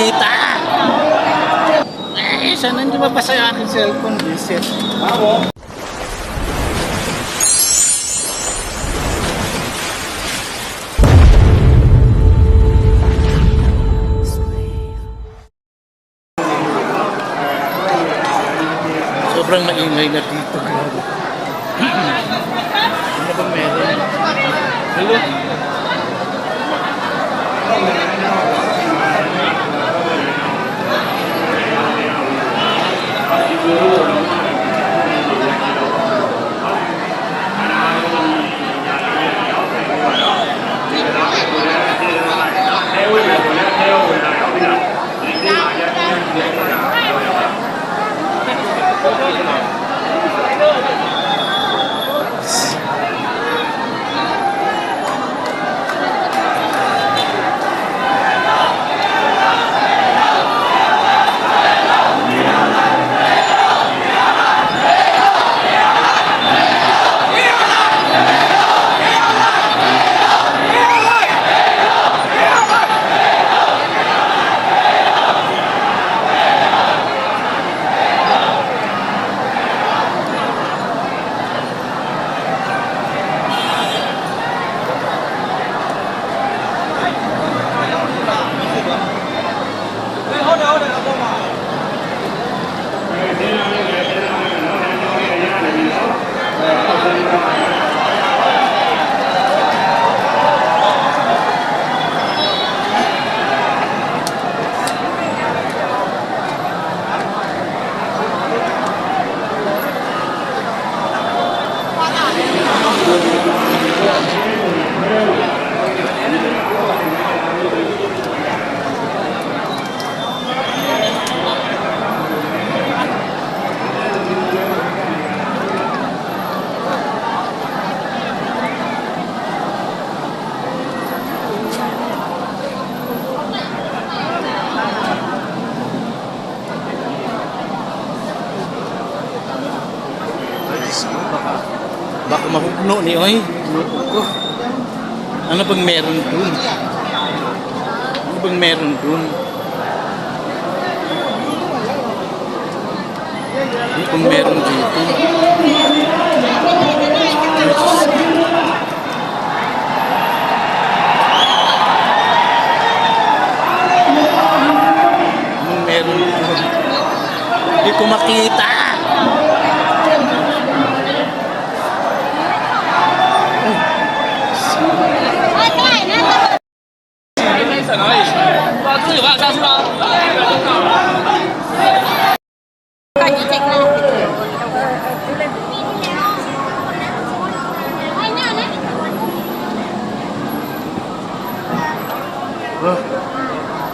makita. Sana hindi mapasa yung aking cellphone, visit. Sobrang maingay na dito. Ano bang meron? Hello? Baka mahugno ni oy. Ano bang meron dun? Ano bang meron dun? Ano bang meron dito? Anong meron dun? Hindi ko makita.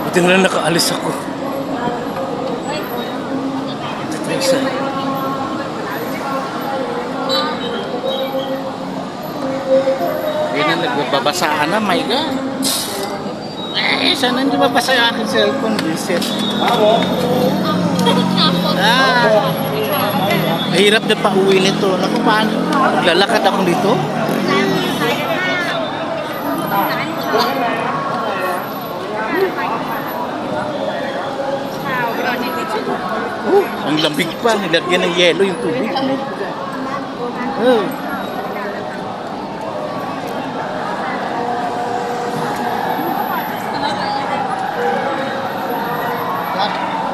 Buti na lang nakaalis ako. Hindi na nagbabasaan na, my God. Sana hindi mabasa yung aking cellphone, visit. Mahirap na pauwi nito. Naku, paano? Maglalakad ako dito? Ang lamig pa. Nilagyan ng yelo yung tubig.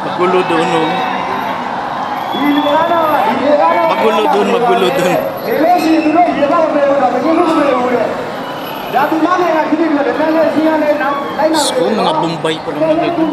Magulo doon, no? Magulo doon, magulo doon. So, mga Bombay pa naman ito.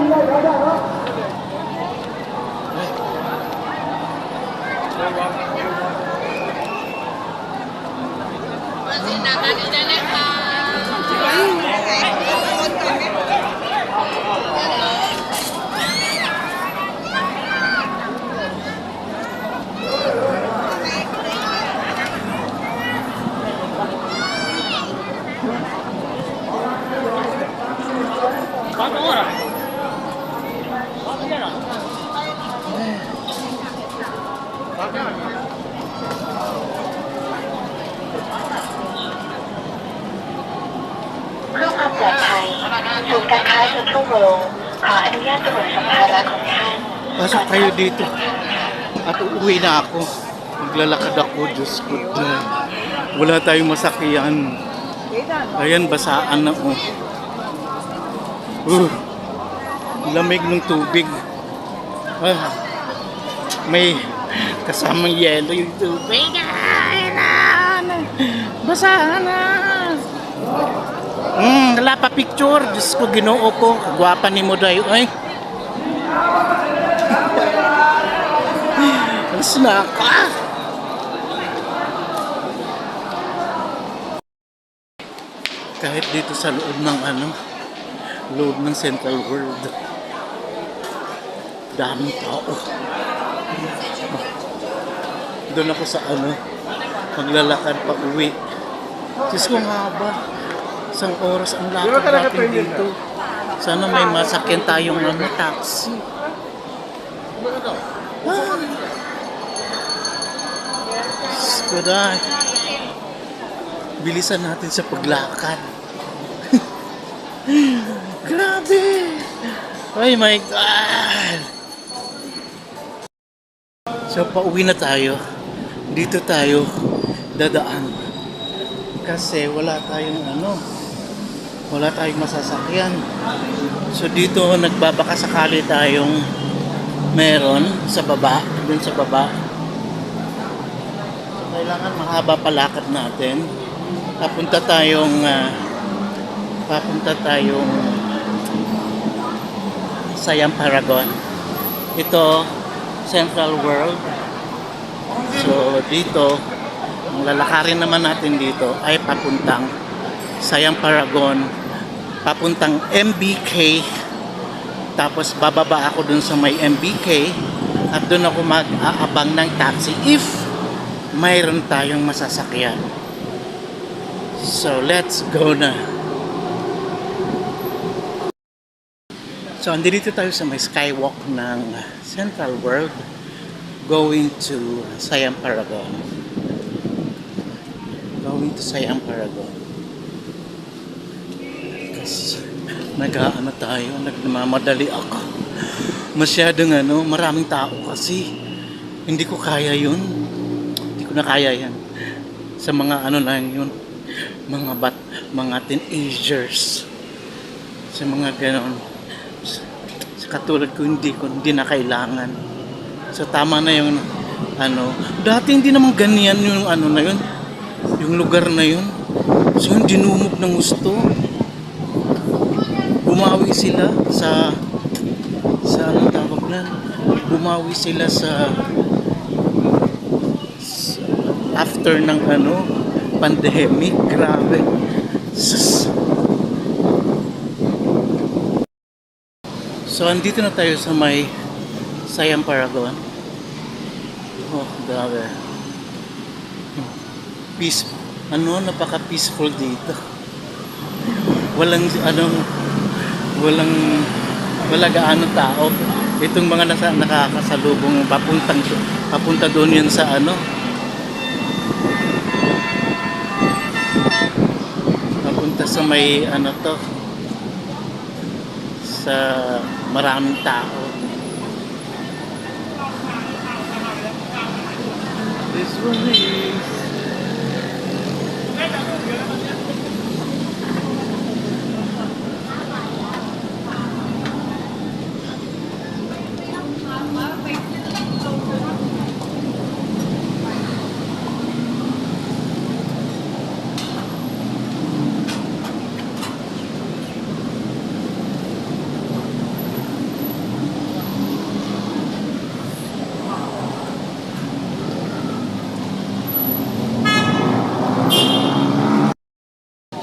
อนุญาตตรวจสัมภาระของท่าน Pasok kayo dito. At uuwi na ako. Maglalakad ako, Diyos ko. Wala tayong masakyan. Ayan, basaan na oh. Lamig ng tubig. Ah, may kasamang yelo yung tubig. Basahan na. Wala pa picture. Diyos ko, Ginoo ko. Kagwapa ni mo dayo. Ay. Alas na ako. Kahit dito sa loob ng loob ng Central World, daming tao. Doon ako sa maglalakad pa uwi. Diyos ko, nga ba? Isang oras ang lakad natin dito. Sana may masakyan tayong taxi. Diyos bilisan natin sa paglakad. Grabe! Oh my God! So, pauwi na tayo. Dito tayo dadaan. Kasi wala tayong wala tayong masasakyan. So, dito nagbabakasakali tayong meron sa baba. Dun sa baba. So, kailangan mahaba palakad natin. Papunta tayong Siam Paragon. Ito Central World. So dito ang lalakarin naman natin dito ay papuntang Siam Paragon, papuntang MBK. Tapos bababa ako dun sa may MBK at dun ako mag-aabang ng taxi if mayroon tayong masasakyan. So, let's go na. So, andito tayo sa may skywalk ng Central World going to Siam Paragon. Going to Siam Paragon. Kasi tayo, nagmamadali ako. Masyadong maraming tao kasi. Hindi ko kaya yun. Hindi ko na kaya yan. Sa mga lang yun. Mga teenagers, sa mga ganon, sa katulad ko hindi na kailangan. So tama na yung dati hindi naman ganyan yung na yun, yung lugar na yun. So yung dinumog ng gusto, bumawi sila sa anong tawag na, bumawi sila sa after ng pandemic. Grabe. So, andito na tayo sa may Siam Paragon. Oh, grabe. Napaka-peaceful dito. Wala gaano tao. Itong mga nakakasalubong papunta doon yan sa sa may sa maraming tao. This one is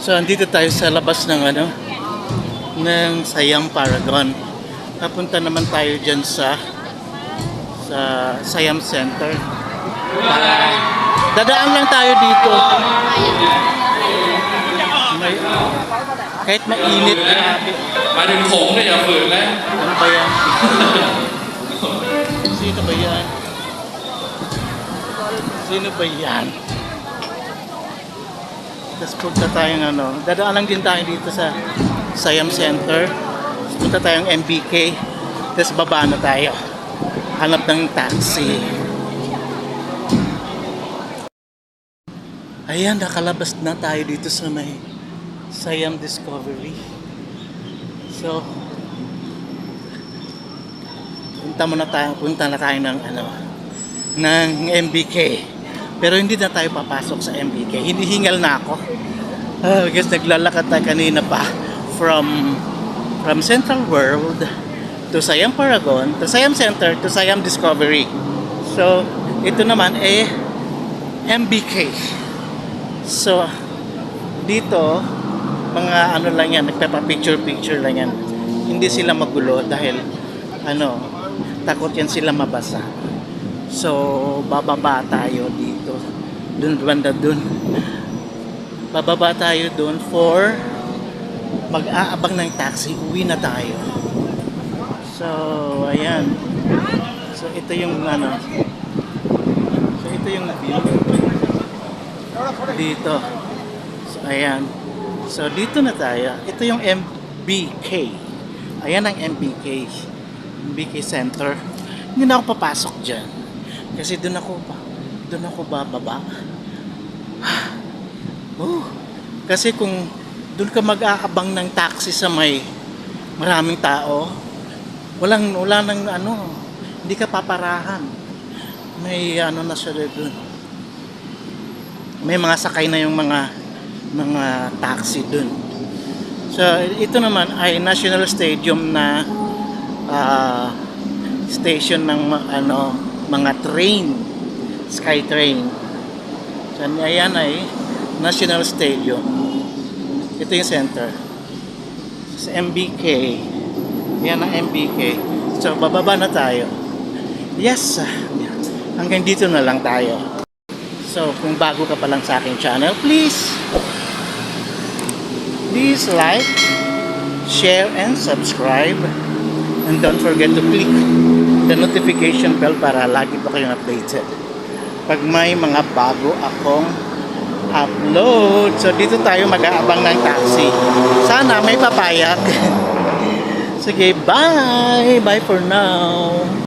So, andito tayo sa labas ng ng Siam Paragon. Napunta naman tayo dyan sa Siam Center. Dadaan lang tayo dito. Kahit mainit, grabe. หมายถึงผงเนี่ยอย่าฝืนนะ Ano ba yan? Sino ba yan? Sino ba yan? Tapos punta tayong dadaan lang din tayo dito sa Siam Center. Punta tayong MBK. Tapos baba na tayo. Hanap ng taxi. Ayan, nakalabas na tayo dito sa may Siam Discovery. So, punta na tayo ng ng MBK. Pero hindi na tayo papasok sa MBK. Hinihingal na ako. Guess naglalakad tayo kanina pa from Central World to Siam Paragon, to Siam Center, to Siam Discovery. So, ito naman MBK. So, dito, mga lang yan, nagpapa-picture lang yan. Hindi sila magulo dahil, takot yan sila mabasa. So, bababa tayo dito. Dun. Bababa tayo dun for mag-aabang ng taxi. Uwi na tayo. So, ayan. So, ito yung So, ito yung view. Dito. So, ayan. So, dito na tayo. Ito yung MBK. Ayan ang MBK. MBK Center. Hindi na ako papasok dyan. Kasi doon ako bababa. Kasi kung doon ka mag-aabang ng taxi sa may maraming tao, wala nang hindi ka paparahan. May na siya doon. May mga sakay na yung mga taxi doon. So, ito naman ay National Stadium na station ng mga train, SkyTrain. So, ayan ay National Stadium. Ito yung center. Sa MBK. Yan ang MBK. So, bababa na tayo. Yes! Hanggang dito na lang tayo. So, kung bago ka pa lang sa aking channel, please like, share, and subscribe. And don't forget to click the notification bell para lagi pa kayong updated pag may mga bago akong upload. So, dito tayo mag-aabang ng taxi. Sana may papayag. Sige, bye! Bye for now!